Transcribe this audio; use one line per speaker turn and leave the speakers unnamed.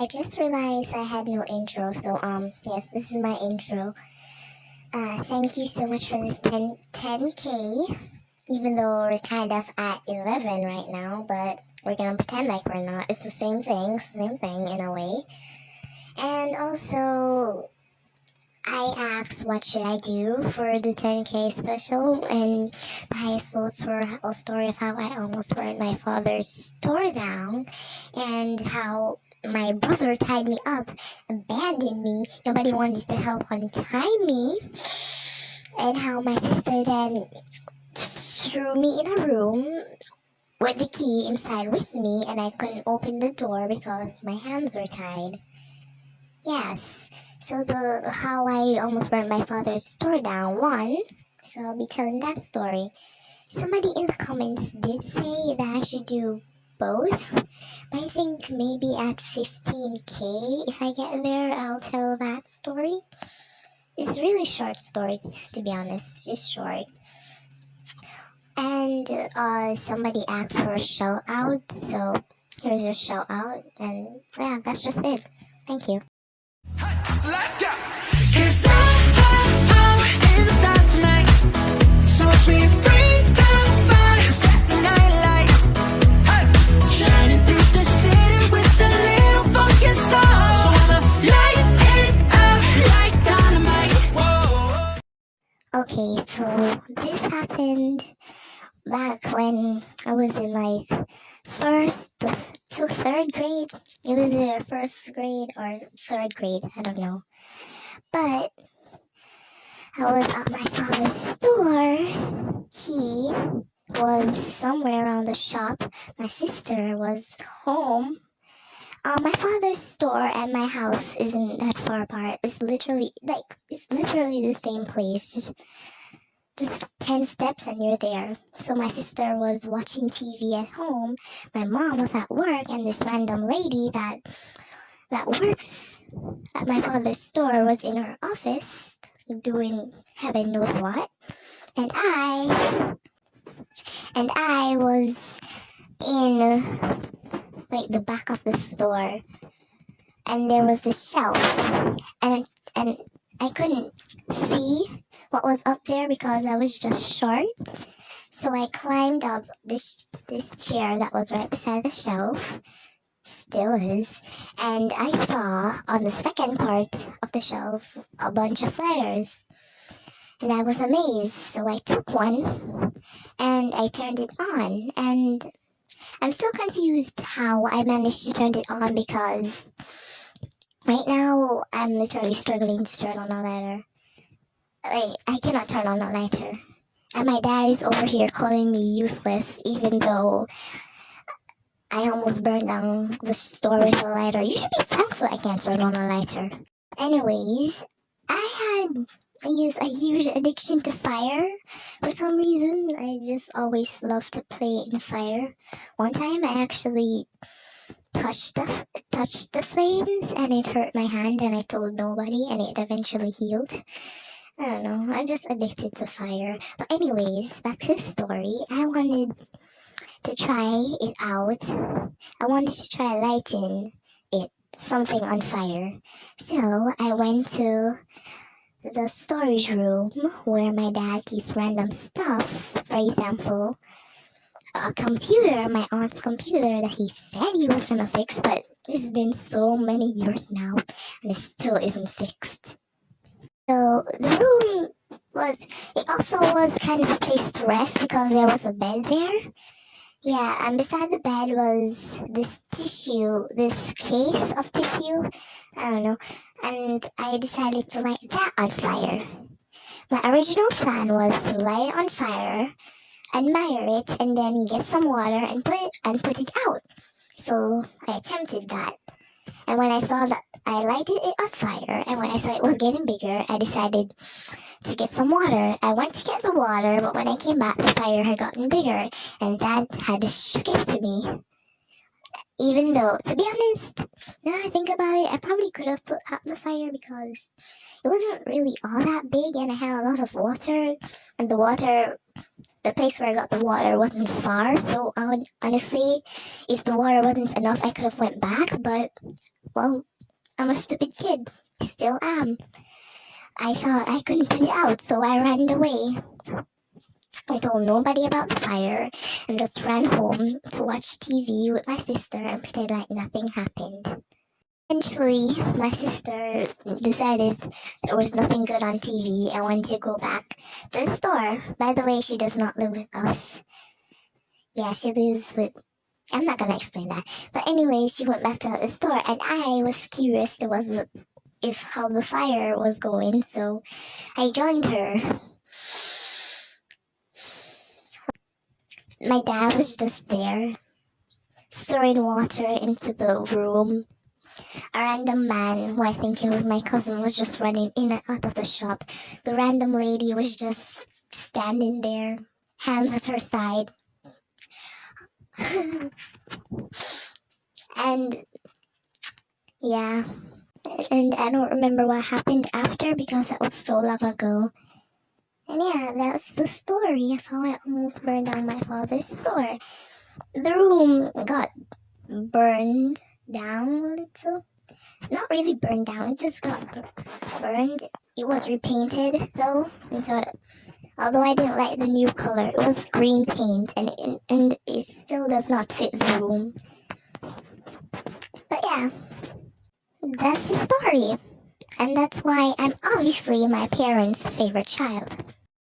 I just realized I had no intro, so yes, this is my intro. Thank you so much for the 10K, even though we're kind of at 11 right now, but we're gonna pretend like we're not. It's the same thing in a way. And also, I asked what should I do for the 10K special, and the highest votes were a story of how I almost burned my father's store down, and how my brother tied me up, abandoned me, nobody wanted to help untie me, and how my sister then threw me in a room with the key inside with me, and I couldn't open the door because my hands were tied. Yes, so the how I almost burned my father's store down won, so I'll be telling that story. Somebody in the comments did say that I should do both, but I think maybe at 15K, if I get there, I'll tell that story. It's really short story, to be honest, just short. And somebody asked for a shout out, so here's your shout out, and yeah, that's just it. Thank you.
So let's go. 'Cause I'm in the stars tonight. So watch me bring down fire, set the night light. Hey, shining through the city with a little funky soul. So I'ma light it up like dynamite. Whoa.
Okay, so this happened back when I was in like first to third grade. It was either first grade or third grade, I don't know. But I was at my father's store. He was somewhere around the shop. My sister was home. My father's store and my house isn't that far apart. It's literally the same place. Just 10 steps and you're there. So my sister was watching TV at home. My mom was at work, and this random lady that works at my father's store was in her office doing heaven knows what. And I was in like the back of the store, and there was this shelf, and I couldn't see what was up there because I was just short. So I climbed up this chair that was right beside the shelf, still is, and I saw on the second part of the shelf a bunch of letters. And I was amazed, so I took one and I turned it on, and I'm still confused how I managed to turn it on because right now I'm literally struggling to turn on a lighter. I cannot turn on a lighter. And my dad is over here calling me useless, even though I almost burned down the store with a lighter. You should be thankful I can't turn on a lighter. Anyways, I guess, a huge addiction to fire. For some reason, I just always love to play in fire. One time, I actually touched the flames, and it hurt my hand, and I told nobody, and it eventually healed. I don't know, I'm just addicted to fire. But anyways, back to the story. I wanted to try it out. I wanted to try lighting something on fire. So I went to the storage room where my dad keeps random stuff. For example, a computer, my aunt's computer that he said he was gonna fix, but it's been so many years now and it still isn't fixed. So the room also was kind of a place to rest because there was a bed there. Yeah, and beside the bed was this case of tissue, I don't know, and I decided to light that on fire. My original plan was to light it on fire, admire it, and then get some water and put it out. So I attempted that. And when I saw that I lighted it on fire, and when I saw it was getting bigger, I decided to get some water. I went to get the water, but when I came back, the fire had gotten bigger, and Dad had to shook it to me. Even though, to be honest, now I think about it, I probably could have put out the fire because it wasn't really all that big, and I had a lot of water, and the water the place where I got the water wasn't far, so honestly, if the water wasn't enough, I could have went back, but, well, I'm a stupid kid. Still am. I thought I couldn't put it out, so I ran away. I told nobody about the fire and just ran home to watch TV with my sister and pretend like nothing happened. Eventually, my sister decided there was nothing good on TV and wanted to go back to the store. By the way, she does not live with us. Yeah, she lives with... I'm not gonna explain that. But anyway, she went back to the store and I was curious if how the fire was going, so I joined her. My dad was just there, throwing water into the room. A random man, who I think he was my cousin, was just running in and out of the shop. The random lady was just standing there, hands at her side. And yeah, and I don't remember what happened after because that was so long ago. And yeah, that's the story of how I almost burned down my father's store. The room got burned down a little. Not really burned down, it just got burned. It was repainted though, and so although I didn't like the new color, it was green paint, and it still does not fit the room. But yeah, that's the story, and that's why I'm obviously my parents' favorite child.